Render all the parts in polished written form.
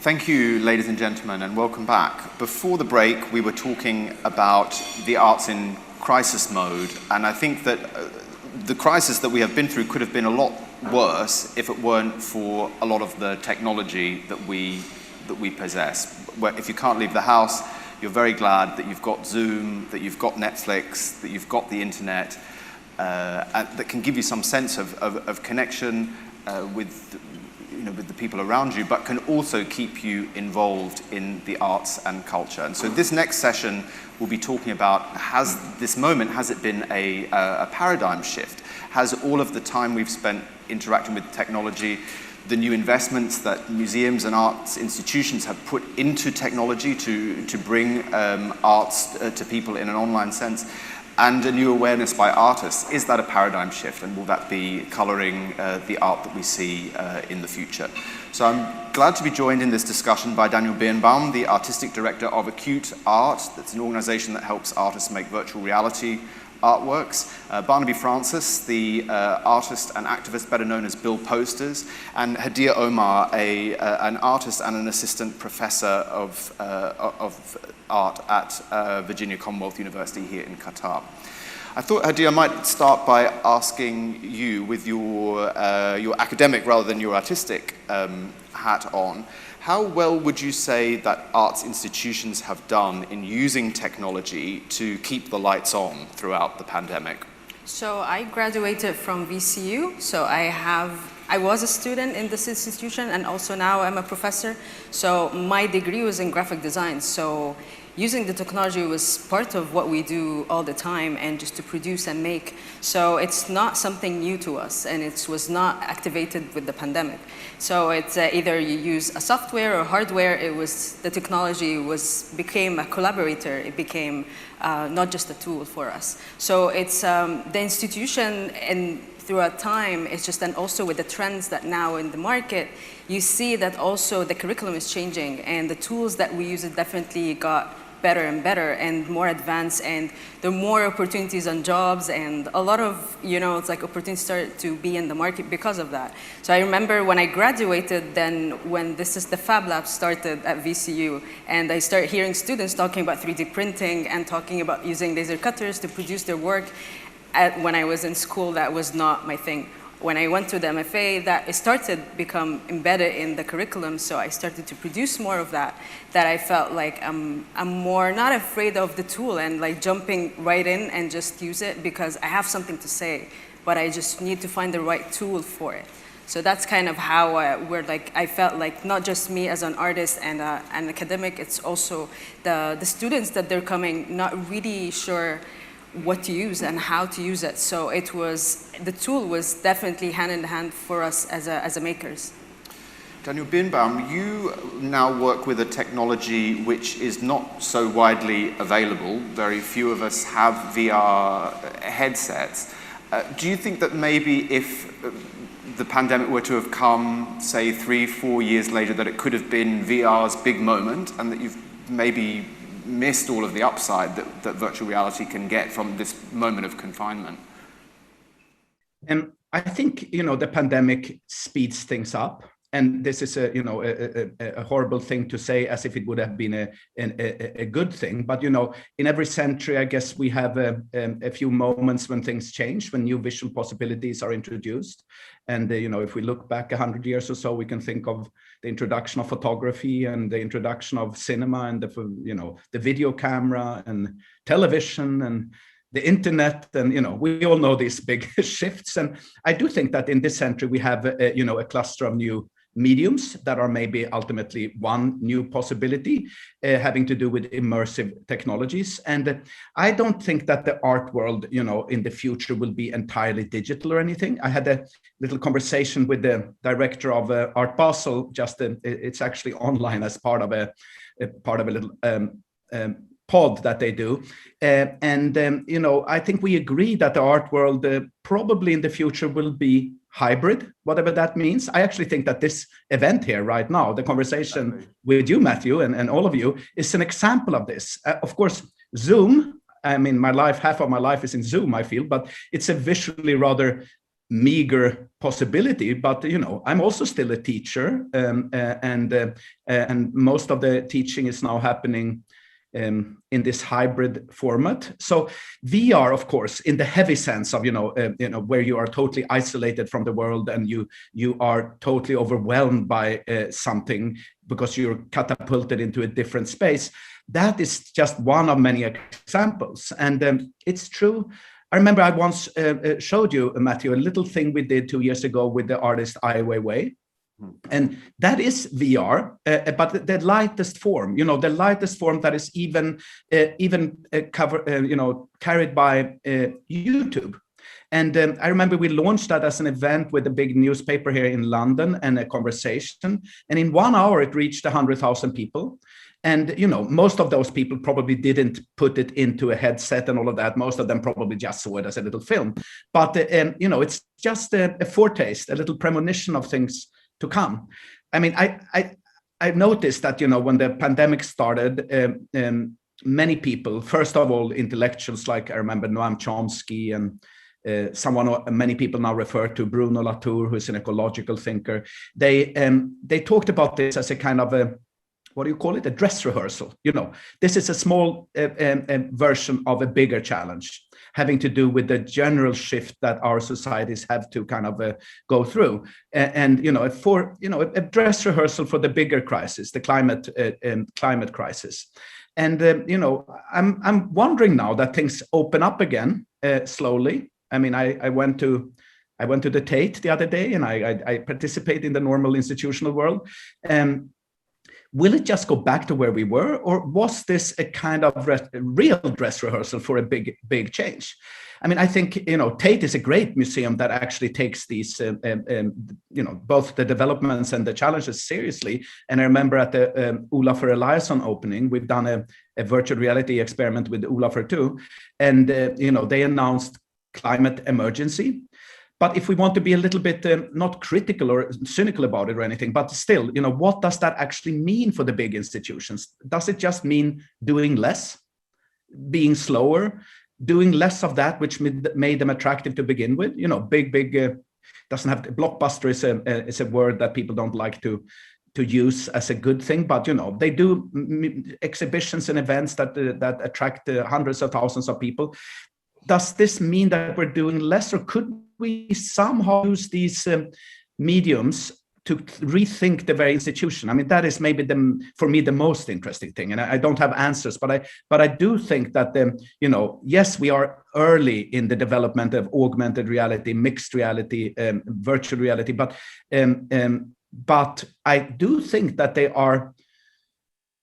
Thank you, ladies and gentlemen, and welcome back. Before the break, we were talking about the arts in crisis mode, and I think that the crisis that we have been through could have been a lot worse if it weren't for a lot of the technology that we possess. Where if you can't leave the house, you're very glad that you've got Zoom, that you've got Netflix, that you've got the internet, and that can give you some sense of connection with the people around you, but can also keep you involved in the arts and culture. And so this next session will be talking about, has it been a paradigm shift? Has all of the time we've spent interacting with technology, the new investments that museums and arts institutions have put into technology to bring arts to people in an online sense, and a new awareness by artists, is that a paradigm shift, and will that be coloring the art that we see in the future? So I'm glad to be joined in this discussion by Daniel Birnbaum, the artistic director of Acute Art. That's an organization that helps artists make virtual reality artworks. Barnaby, the artist and activist better known as Bill Posters, and Hadeer, Omar, an artist and an assistant professor of art at Virginia Commonwealth University here in Qatar. I thought, Hadeer, I might start by asking you, with your academic rather than your artistic hat on, how well would you say that arts institutions have done in using technology to keep the lights on throughout the pandemic? So I graduated from VCU, so I was a student in this institution, and also now I'm a professor. So my degree was in graphic design, so using the technology was part of what we do all the time, and just to produce and make. So it's not something new to us, and it was not activated with the pandemic. So it's either you use a software or hardware. The technology became a collaborator. It became not just a tool for us. So it's the institution, and throughout time, it's just, and also with the trends that now in the market, you see that also the curriculum is changing, and the tools that we use, it definitely got better and better and more advanced, and there are more opportunities on jobs, and a lot of, it's like opportunities start to be in the market because of that. So I remember when I graduated, then when the Fab Lab started at VCU, and I started hearing students talking about 3D printing and talking about using laser cutters to produce their work. When I was in school, that was not my thing. When I went to the MFA, that it started become embedded in the curriculum, so I started to produce more of that I felt like I'm more not afraid of the tool and like jumping right in and just use it because I have something to say, but I just need to find the right tool for it. So that's kind of how I felt like not just me as an artist and an academic, it's also the students that they're coming not really sure what to use and how to use it. So the tool was definitely hand in hand for us as a makers. Daniel Birnbaum, you now work with a technology which is not so widely available. Very few of us have VR headsets. Do you think that maybe if the pandemic were to have come, say, 3-4 years later, that it could have been VR's big moment, and that you've maybe missed all of the upside that virtual reality can get from this moment of confinement? And I think, the pandemic speeds things up. And this is a horrible thing to say, as if it would have been a good thing. But in every century, I guess we have a few moments when things change, when new visual possibilities are introduced. And if we look back 100 years or so, we can think of the introduction of photography and the introduction of cinema and the video camera and television and the internet, and we all know these big shifts. And I do think that in this century we have a cluster of new mediums that are maybe ultimately one new possibility having to do with immersive technologies. And I don't think that the art world, in the future will be entirely digital or anything. I had a little conversation with the director of Art Basel. It's actually online as part of a little pod that they do. I think we agree that the art world probably in the future will be hybrid, whatever that means. I actually think that this event here right now, the conversation with you, Matthew, and all of you, is an example of this. Of course, Zoom, half of my life is in Zoom, I feel, but it's a visually rather meager possibility, but I'm also still a teacher, and most of the teaching is now happening in this hybrid format. So VR, of course, in the heavy sense of where you are totally isolated from the world and you are totally overwhelmed by something because you're catapulted into a different space. That is just one of many examples, and it's true. I remember I once showed you, Matthew, a little thing we did 2 years ago with the artist Ai Weiwei. And that is VR, but the lightest form, the lightest form that is even carried by YouTube. And I remember we launched that as an event with a big newspaper here in London and a conversation. And in 1 hour, it reached 100,000 people. And, most of those people probably didn't put it into a headset and all of that. Most of them probably just saw it as a little film. But, it's just a foretaste, a little premonition of things to come. I mean, I noticed that, when the pandemic started, many people, first of all, intellectuals like I remember Noam Chomsky and many people now refer to Bruno Latour, who's an ecological thinker. They talked about this as a kind of a, what do you call it? A dress rehearsal. This is a small version of a bigger challenge, having to do with the general shift that our societies have to kind of go through, and a dress rehearsal for the bigger crisis, the climate crisis. And I'm wondering now that things open up again slowly. I mean, I went to the Tate the other day, and I participate in the normal institutional world. Will it just go back to where we were, or was this a kind of real dress rehearsal for a big change? I mean, I think Tate is a great museum that actually takes these both the developments and the challenges seriously. And I remember at the Olafur Eliasson opening, we've done a virtual reality experiment with Olafur too, and they announced climate emergency. But if we want to be a little bit not critical or cynical about it or anything, but still, what does that actually mean for the big institutions? Does it just mean doing less, being slower, doing less of that which made them attractive to begin with? Big doesn't have to, blockbuster is a word that people don't like to use as a good thing, but they do exhibitions and events that attract hundreds of thousands of people. Does this mean that we're doing less, or could we somehow use these mediums to rethink the very institution? I mean, that is maybe for me the most interesting thing, and I don't have answers, but I do think that yes, we are early in the development of augmented reality, mixed reality, virtual reality, but I do think that they are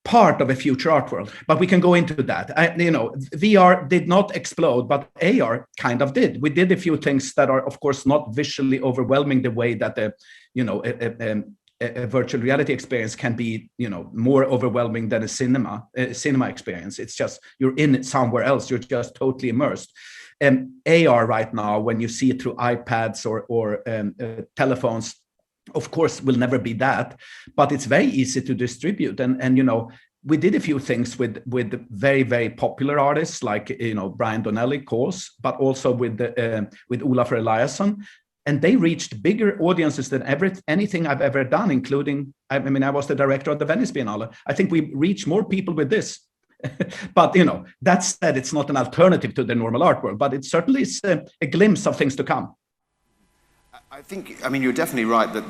part of a future art world, but we can go into that. VR did not explode, but AR kind of did. We did a few things that are, of course, not visually overwhelming the way that a virtual reality experience can be, more overwhelming than a cinema experience. It's just you're in it somewhere else. You're just totally immersed. AR right now, when you see it through iPads or telephones, of course, will never be that, but it's very easy to distribute. And we did a few things with very, very popular artists like Brian Donnelly, Cause, but also with Olafur Eliasson, and they reached bigger audiences than anything I've ever done, including I was the director of the Venice Biennale. I think we reach more people with this. But that said, it's not an alternative to the normal art world, but it certainly is a glimpse of things to come. I mean, you're definitely right that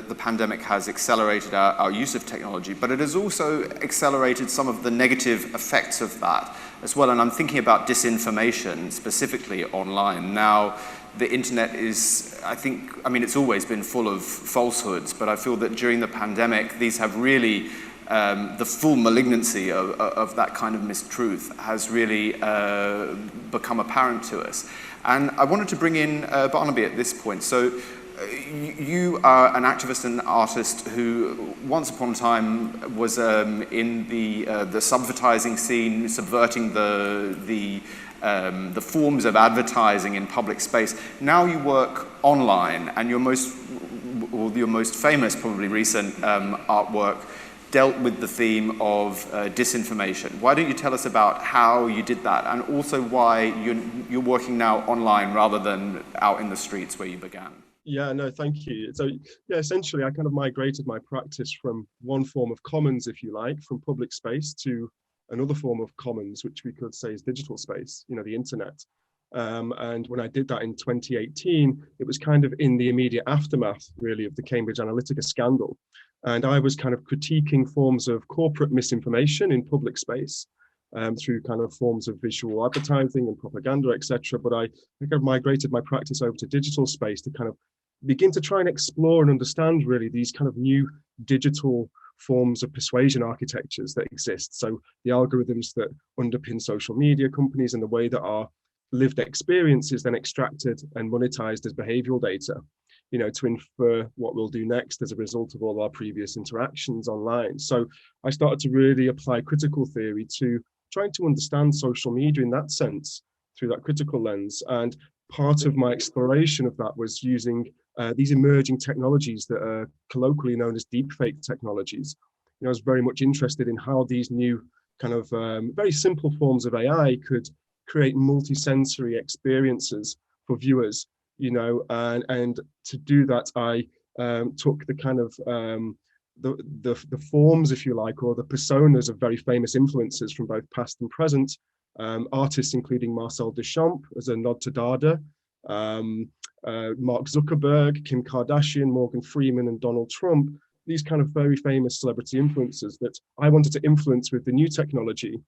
the pandemic has accelerated our use of technology, but it has also accelerated some of the negative effects of that as well. And I'm thinking about disinformation, specifically online. Now, the internet is, it's always been full of falsehoods, but I feel that during the pandemic, these have really, the full malignancy of that kind of mistruth has really become apparent to us. And I wanted to bring in Barnaby at this point. So you are an activist and artist who once upon a time was in the subvertising scene, subverting the forms of advertising in public space. Now you work online, and your most famous, probably recent artwork dealt with the theme of disinformation. Why don't you tell us about how you did that, and also why you're working now online rather than out in the streets where you began? Yeah, no, thank you. So yeah, essentially I kind of migrated my practice from one form of commons, if you like, from public space to another form of commons, which we could say is digital space, you know, the internet. And when I did that in 2018, it was kind of in the immediate aftermath, really, of the Cambridge Analytica scandal. And I was kind of critiquing forms of corporate misinformation in public space through kind of forms of visual advertising and propaganda, etc. But I think I've migrated my practice over to digital space to kind of begin to try and explore and understand really these kind of new digital forms of persuasion architectures that exist. So the algorithms that underpin social media companies and the way that our lived experience is then extracted and monetized as behavioral data, you know, to infer what we'll do next as a result of all our previous interactions online. So I started to really apply critical theory to trying to understand social media in that sense through that critical lens. And part of my exploration of that was using these emerging technologies that are colloquially known as deepfake technologies. You know, I was very much interested in how these new kind of very simple forms of AI could create multi-sensory experiences for viewers, you know, and to do that, I took the kind of the forms, if you like, or the personas of very famous influencers from both past and present, artists including Marcel Duchamp as a nod to Dada, Mark Zuckerberg, Kim Kardashian, Morgan Freeman, and Donald Trump, these kind of very famous celebrity influencers that I wanted to influence with the new technology.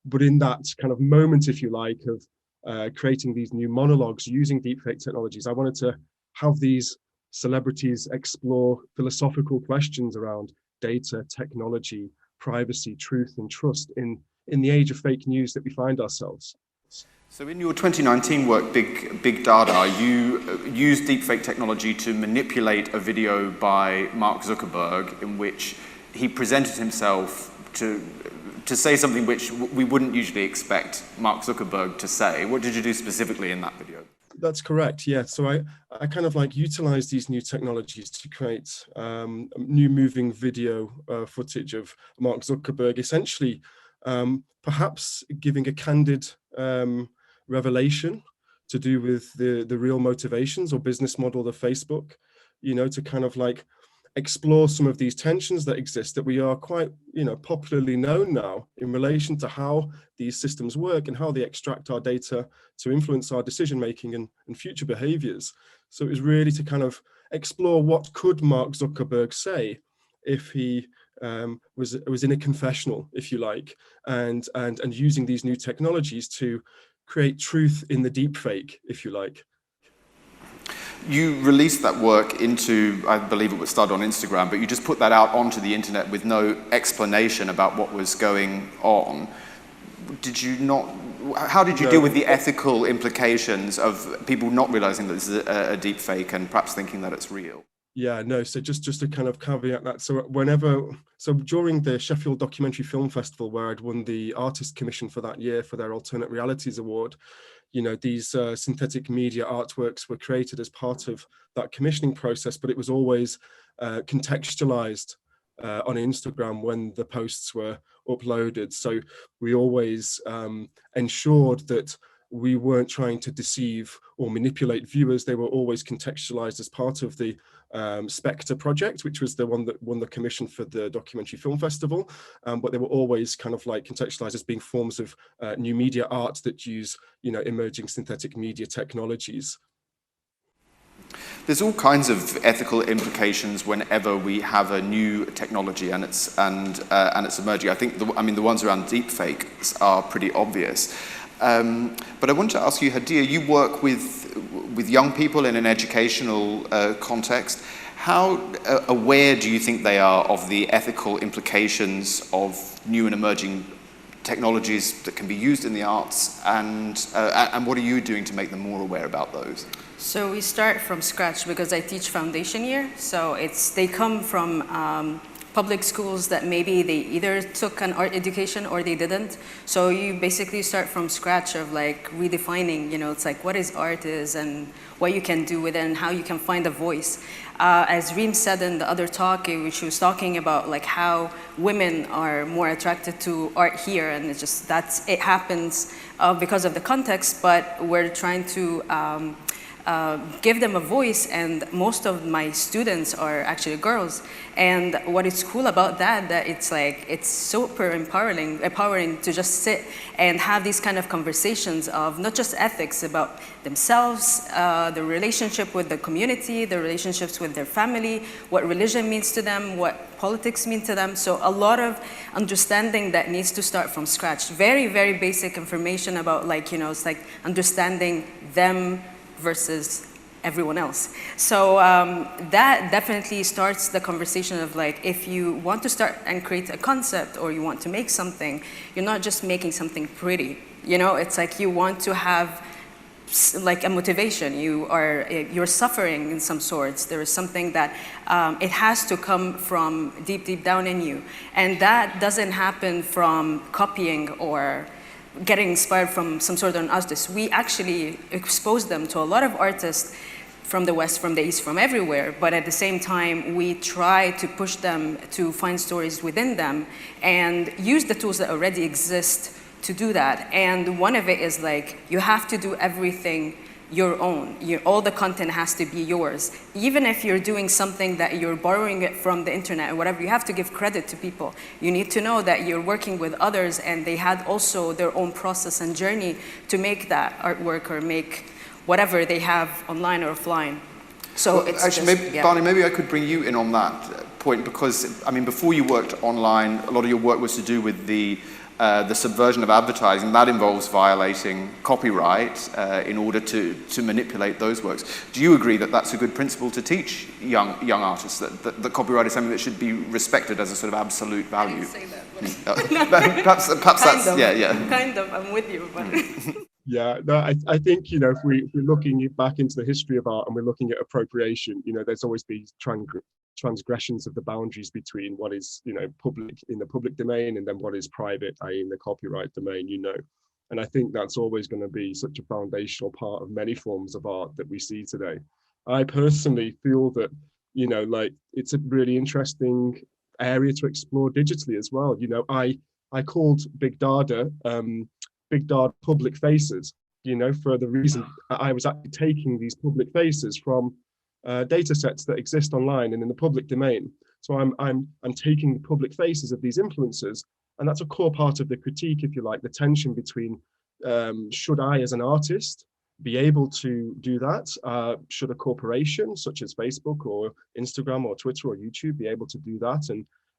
But in that kind of moment, if you like, of creating these new monologues using deepfake technologies, I wanted to have these celebrities explore philosophical questions around data, technology, privacy, truth, and trust in the age of fake news that we find ourselves. So in your 2019 work, Big Data, you used deepfake technology to manipulate a video by Mark Zuckerberg in which he presented himself to say something which we wouldn't usually expect Mark Zuckerberg to say. What did you do specifically in that video? That's correct, yeah. So I kind of like utilize these new technologies to create new moving video footage of Mark Zuckerberg, essentially perhaps giving a candid revelation to do with the real motivations or business model of Facebook, you know, to kind of like explore some of these tensions that exist that we are quite, you know, popularly known now in relation to how these systems work and how they extract our data to influence our decision making and future behaviors. So it was really to kind of explore what could Mark Zuckerberg say if he was in a confessional, if you like, and using these new technologies to create truth in the deepfake, if you like. You released that work into, I believe it was started on Instagram, but you just put that out onto the internet with no explanation about what was going on. How did you deal with the ethical implications of people not realizing that this is a deep fake and perhaps thinking that it's real? Yeah, no, so just to kind of caveat that, so during the Sheffield Documentary Film Festival, where I'd won the Artist Commission for that year for their Alternate Realities Award, you know, these synthetic media artworks were created as part of that commissioning process, but it was always contextualized on Instagram when the posts were uploaded. So we always ensured that we weren't trying to deceive or manipulate viewers. They were always contextualized as part of the Spectre project, which was the one that won the commission for the Documentary Film Festival. But they were always kind of like contextualized as being forms of new media art that use, you know, emerging synthetic media technologies. There's all kinds of ethical implications whenever we have a new technology and it's emerging. I think the ones around deepfakes are pretty obvious. But I want to ask you, Hadeer, you work with young people in an educational context. How aware do you think they are of the ethical implications of new and emerging technologies that can be used in the arts, and what are you doing to make them more aware about those? So we start from scratch because I teach foundation year. So they come from public schools that maybe they either took an art education or they didn't. So you basically start from scratch of like redefining, it's like what is art is and what you can do with it and how you can find a voice. As Reem said in the other talk, she was talking about like how women are more attracted to art here, and it's just it happens because of the context, but we're trying to give them a voice, and most of my students are actually girls. And what is cool about that it's super empowering to just sit and have these kind of conversations of not just ethics about themselves, the relationship with the community, the relationships with their family, what religion means to them, what politics mean to them. So a lot of understanding that needs to start from scratch. Very, very basic information about it's like understanding them versus everyone else. So that definitely starts the conversation of like, if you want to start and create a concept or you want to make something, you're not just making something pretty. It's like you want to have like a motivation. You're suffering in some sorts. There is something that it has to come from deep down in you. And that doesn't happen from copying or getting inspired from some sort of an artist. We actually expose them to a lot of artists from the West, from the East, from everywhere, but at the same time, we try to push them to find stories within them and use the tools that already exist to do that. And one of it is like, you have to do everything your own. All the content has to be yours. Even if you're doing something that you're borrowing it from the internet or whatever, you have to give credit to people. You need to know that you're working with others and they had also their own process and journey to make that artwork or make whatever they have online or offline. So well, it's actually, just, Barney, maybe I could bring you in on that point, because I mean, before you worked online, a lot of your work was to do with the subversion of advertising. That involves violating copyright in order to manipulate those works. Do you agree that that's a good principle to teach young artists, that copyright is something that should be respected as a sort of absolute value? I didn't say that, but perhaps that's, yeah. Kind of, I'm with you. But Yeah, no, I think, if we're looking back into the history of art and we're looking at appropriation, there's always been transgressions of the boundaries between what is, public in the public domain and then what is private, i.e. in the copyright domain, And I think that's always going to be such a foundational part of many forms of art that we see today. I personally feel that, it's a really interesting area to explore digitally as well. I called Big Data, Big Data public faces, for the reason I was actually taking these public faces from data sets that exist online and in the public domain. So I'm taking the public faces of these influencers, and that's a core part of the critique, if you like, the tension between should I as an artist be able to do that? Should a corporation such as Facebook or Instagram or Twitter or YouTube be able to do that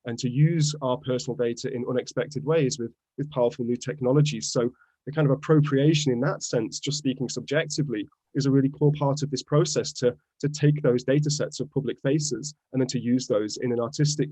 and to use our personal data in unexpected ways with powerful new technologies? So the kind of appropriation in that sense, just speaking subjectively, is a really core part of this process to take those data sets of public faces and then to use those in an artistic,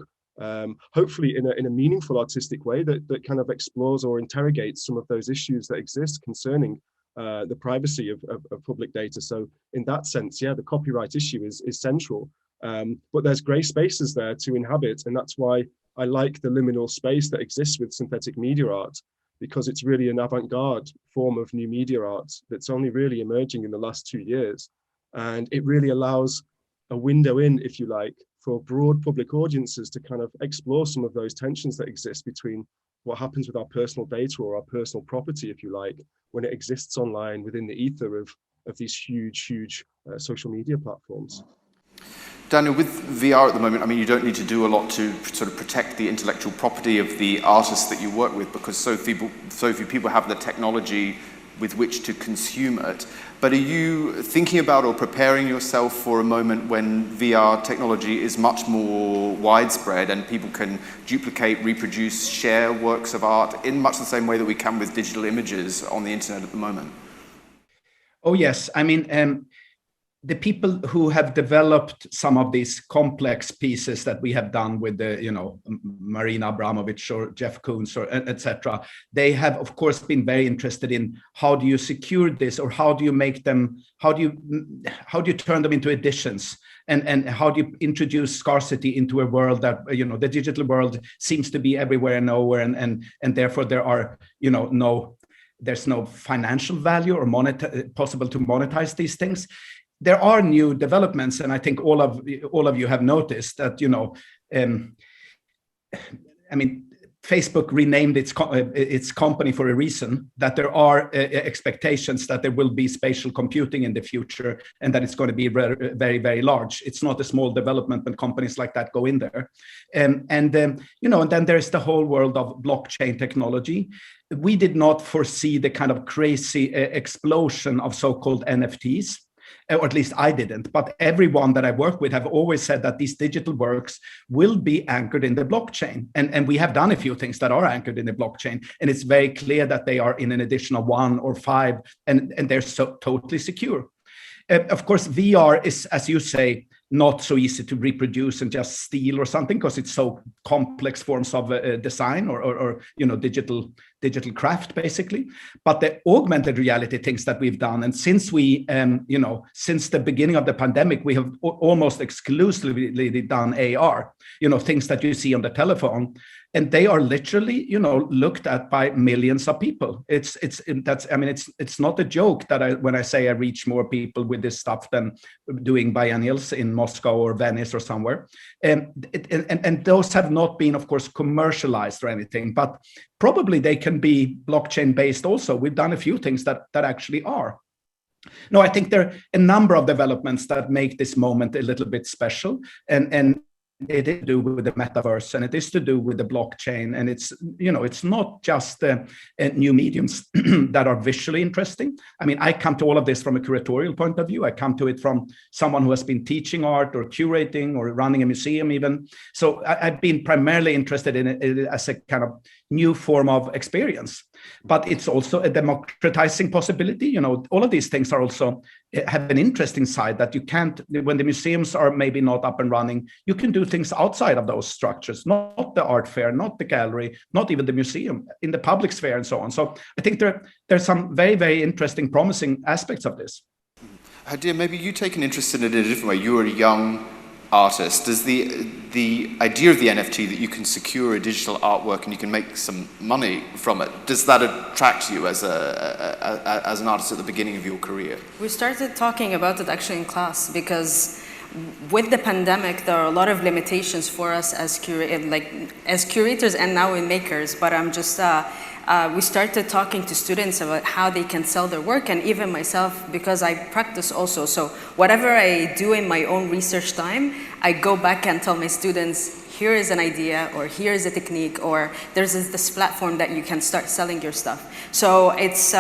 hopefully in a meaningful artistic way that kind of explores or interrogates some of those issues that exist concerning the privacy of public data. So in that sense, yeah, the copyright issue is central. But there's grey spaces there to inhabit, and that's why I like the liminal space that exists with synthetic media art, because it's really an avant-garde form of new media art that's only really emerging in the last 2 years. And it really allows a window in, if you like, for broad public audiences to kind of explore some of those tensions that exist between what happens with our personal data or our personal property, if you like, when it exists online within the ether of these huge social media platforms. Daniel, with VR at the moment, I mean, you don't need to do a lot to sort of protect the intellectual property of the artists that you work with, because so few people have the technology with which to consume it. But are you thinking about or preparing yourself for a moment when VR technology is much more widespread and people can duplicate, reproduce, share works of art in much the same way that we can with digital images on the internet at the moment? Oh, yes. I mean, the people who have developed some of these complex pieces that we have done with the, Marina Abramovich or Jeff Koons or etc., they have of course been very interested in how do you secure this, or how do you make them, how do you turn them into editions, and how do you introduce scarcity into a world that, the digital world seems to be everywhere and nowhere, and therefore there are, there's no financial value or possible to monetize these things. There are new developments, and I think all of you have noticed that, Facebook renamed its company for a reason, that there are expectations that there will be spatial computing in the future, and that it's going to be very, very large. It's not a small development when companies like that go in there. And then there's the whole world of blockchain technology. We did not foresee the kind of crazy explosion of so-called NFTs. Or at least I didn't, but everyone that I work with have always said that these digital works will be anchored in the blockchain. And we have done a few things that are anchored in the blockchain. And it's very clear that they are in an additional 1 or 5, and they're so totally secure. Of course, VR is, as you say, not so easy to reproduce and just steal or something, because it's so complex forms of design or digital craft, basically. But the augmented reality things that we've done, and since we, since the beginning of the pandemic, we have almost exclusively done AR, things that you see on the telephone. And they are literally, looked at by millions of people. It's not a joke that when I say I reach more people with this stuff than doing biennials in Moscow or Venice or somewhere. And those have not been, of course, commercialized or anything, but probably they can be blockchain based also. We've done a few things that actually are. No, I think there are a number of developments that make this moment a little bit special, and it is to do with the metaverse, and it is to do with the blockchain, and it's not just new mediums that are visually interesting. I mean, I come to all of this from a curatorial point of view. I come to it from someone who has been teaching art or curating or running a museum even. So I've been primarily interested in it as a kind of new form of experience. But it's also a democratizing possibility. All of these things are also have an interesting side that you can't, when the museums are maybe not up and running, you can do things outside of those structures, not the art fair, not the gallery, not even the museum, in the public sphere and so on. So I think there's some very, very interesting, promising aspects of this. Hadeer, maybe you take an interest in it in a different way. You are a young artist. Does the idea of the NFT, that you can secure a digital artwork and you can make some money from it, does that attract you as an artist at the beginning of your career? We started talking about it actually in class, because with the pandemic, there are a lot of limitations for us as curators and now in makers. But I'm just we started talking to students about how they can sell their work, and even myself, because I practice also. So whatever I do in my own research time, I go back and tell my students, here is an idea, or here is a technique, or there's this platform that you can start selling your stuff. So it's,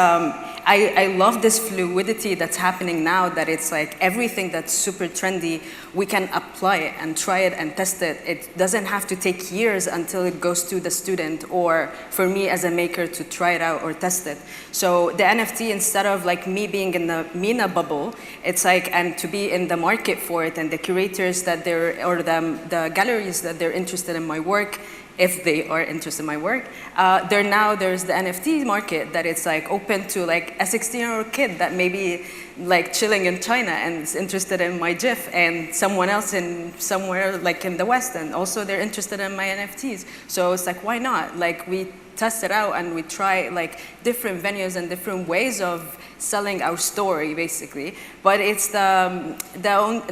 I love this fluidity that's happening now, that it's like everything that's super trendy, we can apply it and try it and test it. It doesn't have to take years until it goes to the student, or for me as a maker to try it out or test it. So the NFT, instead of like me being in the MENA bubble, it's like, and to be in the market for it, and the curators that they're, or the galleries that they're interested in my work, if they are interested in my work, there's the NFT market that it's like open to like a 16-year-old kid that may be like chilling in China and is interested in my GIF, and someone else in somewhere like in the West, and also they're interested in my NFTs. So it's like, why not? Like we test it out and we try like different venues and different ways of selling our story, basically. But it's the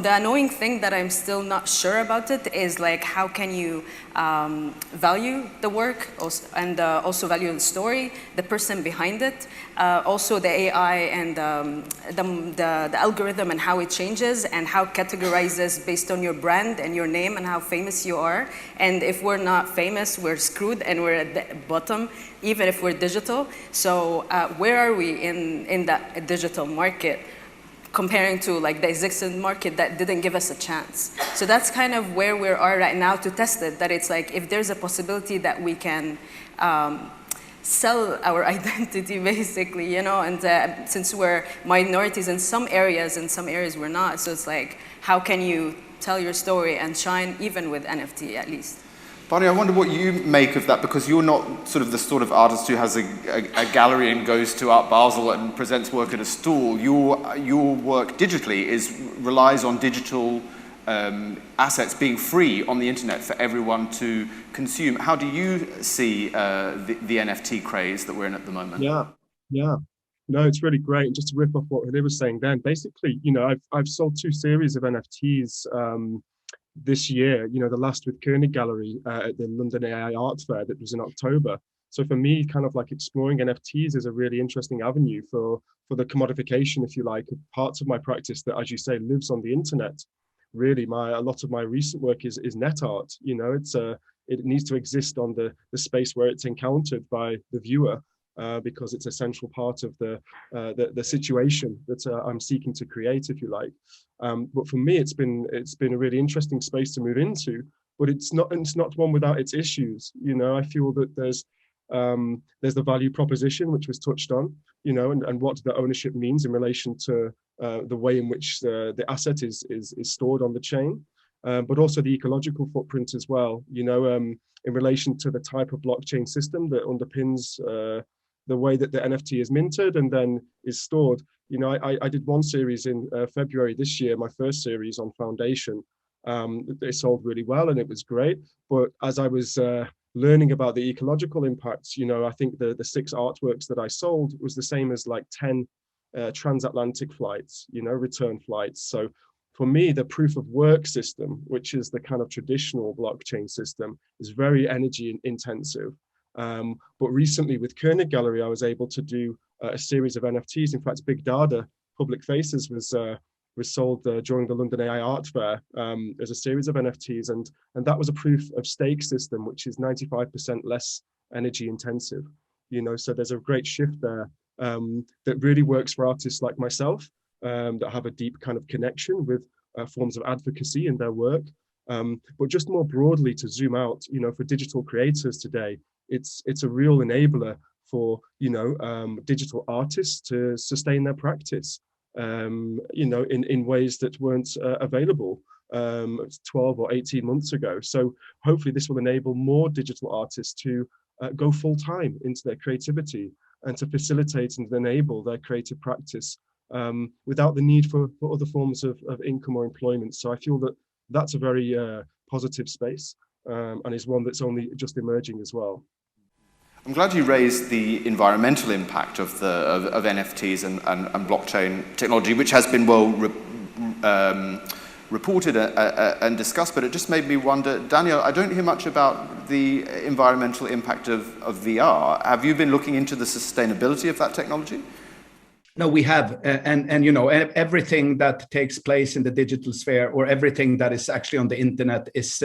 annoying thing that I'm still not sure about it is like, how can you value the work and also value the story, the person behind it, also the AI and the algorithm and how it changes and how it categorizes based on your brand and your name and how famous you are. And if we're not famous, we're screwed and we're at the bottom, even if we're digital. So where are we in that digital market comparing to like the existing market that didn't give us a chance? So that's kind of where we are right now to test it, that it's like if there's a possibility that we can sell our identity basically, you know, and since we're minorities in some areas we're not, so it's like, how can you tell your story and shine even with NFT at least? Barney, I wonder what you make of that, because you're not sort of the sort of artist who has a gallery and goes to Art Basel and presents work at a stall. Your work digitally relies on digital assets being free on the internet for everyone to consume. How do you see the NFT craze that we're in at the moment? Yeah. No, it's really great. And just to rip off what Hadeer was saying then, basically, you know, I've sold 2 series of NFTs this year, you know, the last with Koenig Gallery at the London AI Art Fair that was in October. So for me, kind of like exploring NFTs is a really interesting avenue for the commodification, if you like, of parts of my practice that, as you say, lives on the internet. Really, a lot of my recent work is net art. You know, it needs to exist on the space where it's encountered by the viewer, because it's a central part of the situation that I'm seeking to create, if you like. But for me, it's been a really interesting space to move into. But it's not one without its issues. You know, I feel that there's the value proposition, which was touched on, you know, and what the ownership means in relation to the way in which the asset is stored on the chain, but also the ecological footprint as well, you know, in relation to the type of blockchain system that underpins the way that the NFT is minted and then is stored. You know, I did one series in February this year, my first series on Foundation. It sold really well and it was great. But as I was learning about the ecological impacts, you know, I think the 6 artworks that I sold was the same as like 10 transatlantic flights, you know, return flights. So for me, the proof of work system, which is the kind of traditional blockchain system, is very energy intensive. But recently with Koenig Gallery, I was able to do a series of NFTs. In fact, Big Dada, Public Faces was sold during the London AI Art Fair as a series of NFTs. And that was a proof of stake system, which is 95% less energy intensive. You know, so there's a great shift there that really works for artists like myself that have a deep kind of connection with forms of advocacy in their work. But just more broadly, to zoom out, you know, for digital creators today, it's a real enabler for, you know, digital artists to sustain their practice, you know, in ways that weren't available 12 or 18 months ago. So hopefully this will enable more digital artists to go full time into their creativity and to facilitate and enable their creative practice without the need for other forms of income or employment. So I feel that that's a very positive space and is one that's only just emerging as well. I'm glad you raised the environmental impact of NFTs and blockchain technology, which has been well reported and discussed, but it just made me wonder, Daniel, I don't hear much about the environmental impact of VR. Have you been looking into the sustainability of that technology? No, we have, and you know, everything that takes place in the digital sphere or everything that is actually on the internet is,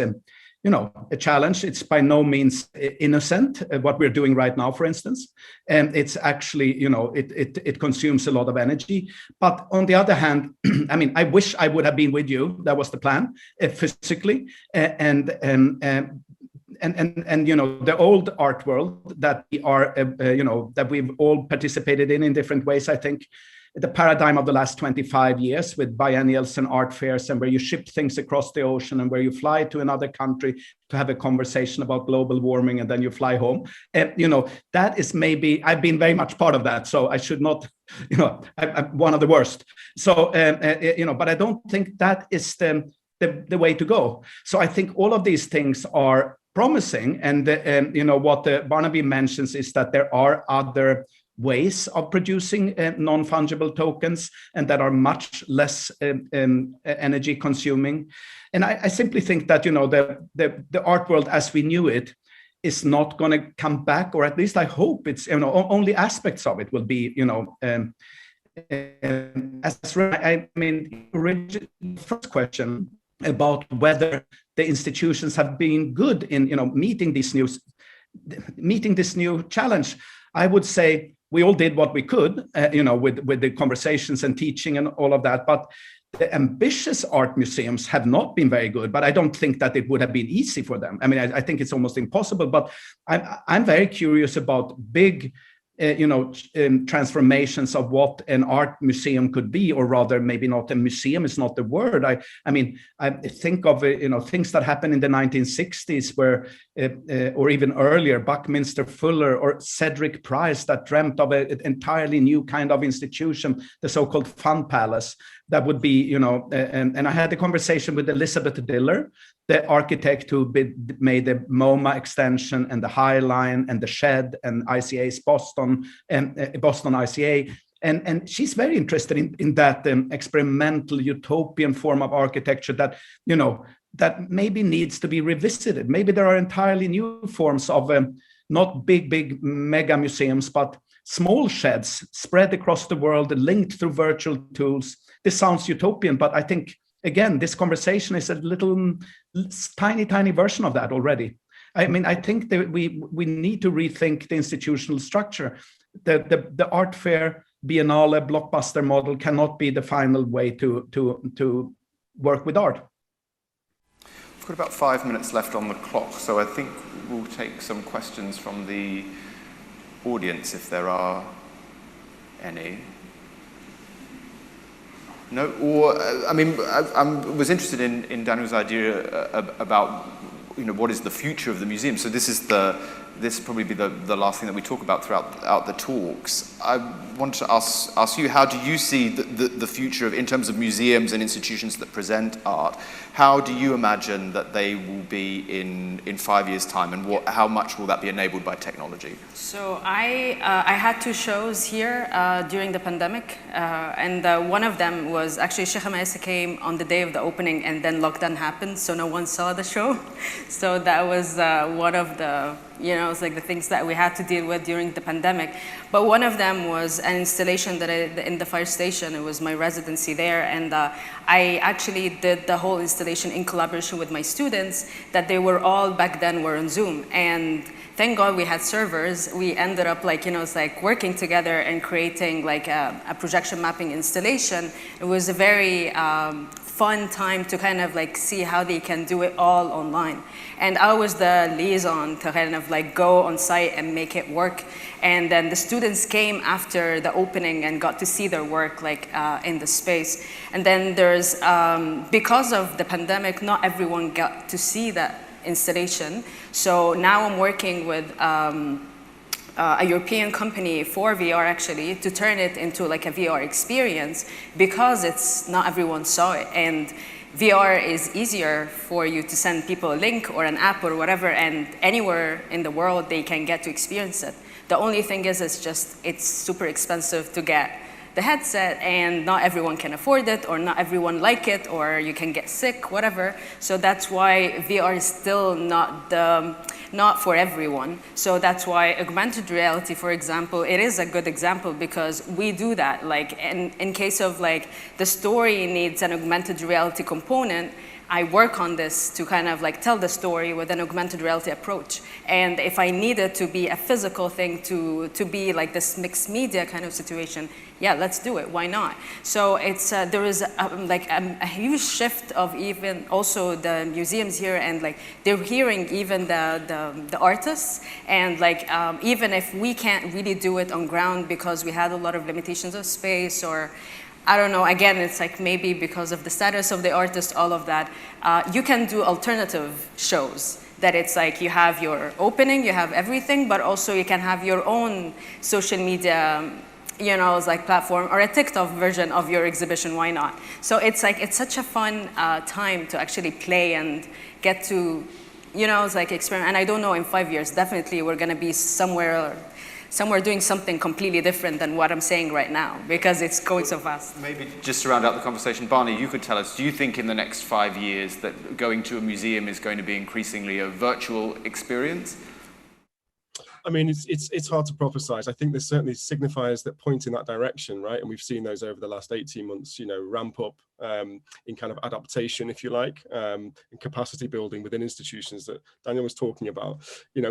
you know, a challenge. It's by no means innocent. What we're doing right now, for instance, and it's actually, you know, it consumes a lot of energy. But on the other hand, I mean, I wish I would have been with you. That was the plan, physically, and you know, the old art world that we are, you know, that we've all participated in different ways. I think the paradigm of the last 25 years with biennials and art fairs, and where you ship things across the ocean and where you fly to another country to have a conversation about global warming and then you fly home. You know, that is maybe, I've been very much part of that. So I should not, you know, I'm one of the worst. So, you know, but I don't think that is the way to go. So I think all of these things are promising. And you know, what Barnaby mentions is that there are other ways of producing non-fungible tokens and that are much less energy consuming. And I simply think that, you know, the art world as we knew it is not going to come back, or at least I hope it's, you know, only aspects of it will be, you know, as I mean, first question about whether the institutions have been good in, you know, meeting this new challenge. I would say we all did what we could, you know, with the conversations and teaching and all of that. But the ambitious art museums have not been very good, but I don't think that it would have been easy for them. I mean, I think it's almost impossible, but I'm very curious about big transformations of what an art museum could be, or rather, maybe not a museum is not the word. I mean, I think of things that happened in the 1960s, where, or even earlier, Buckminster Fuller or Cedric Price, that dreamt of an entirely new kind of institution, the so-called Fun Palace. That would be, and I had a conversation with Elizabeth Diller, the architect who made the MoMA extension and the High Line and the Shed and ICA's Boston and Boston ICA. And she's very interested in that experimental utopian form of architecture that, that maybe needs to be revisited. Maybe there are entirely new forms of not big mega museums, but small sheds spread across the world, linked through virtual tools. This sounds utopian, but I think, again, this conversation is a little tiny version of that already. I mean, I think that we need to rethink the institutional structure. The art fair, Biennale, blockbuster model cannot be the final way to work with art. We've got about 5 minutes left on the clock, so I think we'll take some questions from the audience if there are any. No, or I mean, I was interested in Daniel's idea about what is the future of the museum. So this will probably be the last thing that we talk about throughout the talks. I wanted to ask you, how do you see the future in terms of museums and institutions that present art? How do you imagine that they will be in 5 years' time, and how much will that be enabled by technology? So I had 2 shows here during the pandemic, and one of them was actually Sheikh Maisa came on the day of the opening, and then lockdown happened, so no one saw the show. So that was one of the it's like the things that we had to deal with during the pandemic. But one of them was an installation that in the fire station. It was my residency there, and I actually did the whole installation in collaboration with my students, that they were all back then were on Zoom. And thank God we had servers. We ended up working together and creating like a projection mapping installation. It was a very fun time to kind of see how they can do it all online. And I was the liaison to kind of go on site and make it work. And then the students came after the opening and got to see their work in the space. And then there's, because of the pandemic, not everyone got to see that installation. So now I'm working with a European company for VR actually, to turn it into like a VR experience, because it's not everyone saw it. And VR is easier for you to send people a link or an app or whatever, and anywhere in the world they can get to experience it. The only thing is it's super expensive to get the headset, and not everyone can afford it, or not everyone like it, or you can get sick, whatever. So that's why VR is still not for everyone. So that's why augmented reality, for example, it is a good example, because we do that. Like in case of the story needs an augmented reality component, I work on this to kind of tell the story with an augmented reality approach. And if I need it to be a physical thing, to be like this mixed media kind of situation, yeah, let's do it. Why not? So it's there is a huge shift of even also the museums here, and they're hearing even the artists, and even if we can't really do it on ground because we had a lot of limitations of space, or I don't know, again, it's maybe because of the status of the artist, all of that. You can do alternative shows, that it's you have your opening, you have everything, but also you can have your own social media, platform, or a TikTok version of your exhibition, why not? So it's such a fun time to actually play and get to, experiment. And I don't know, in 5 years, definitely we're gonna be somewhere doing something completely different than what I'm saying right now, because it's going so fast. Maybe just to round out the conversation, Barney, you could tell us, do you think in the next 5 years that going to a museum is going to be increasingly a virtual experience? I mean, it's hard to prophesize. I think there's certainly signifiers that point in that direction, right? And we've seen those over the last 18 months, ramp up in kind of adaptation, if you like, and capacity building within institutions that Daniel was talking about.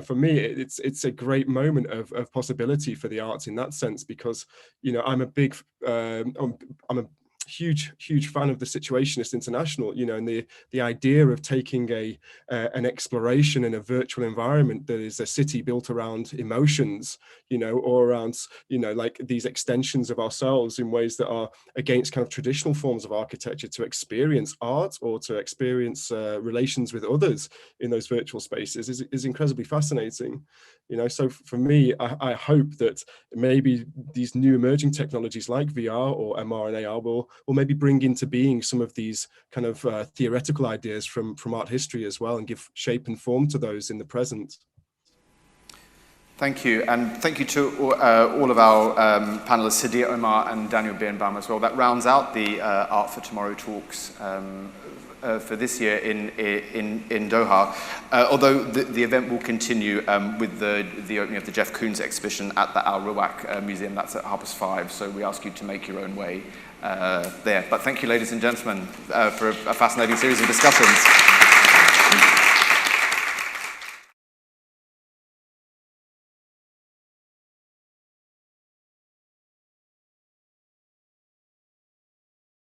For me, it's a great moment of possibility for the arts in that sense, because, I'm a big, huge fan of the Situationist International, you know, and the idea of taking an exploration in a virtual environment that is a city built around emotions, you know, or around, you know, like these extensions of ourselves in ways that are against kind of traditional forms of architecture to experience art or to experience relations with others in those virtual spaces is incredibly fascinating. You know, so for me, I hope that maybe these new emerging technologies like VR or MR and AR will maybe bring into being some of these kind of theoretical ideas from art history as well, and give shape and form to those in the present. Thank you, and thank you to all of our panelists, Hadeer, Omar, and Daniel Birnbaum as well. That rounds out the Art for Tomorrow talks for this year in Doha. Although the event will continue with the opening of the Jeff Koons exhibition at the Al Rawak Museum. That's at 5:30. So we ask you to make your own way there. But thank you, ladies and gentlemen, for a fascinating series of discussions.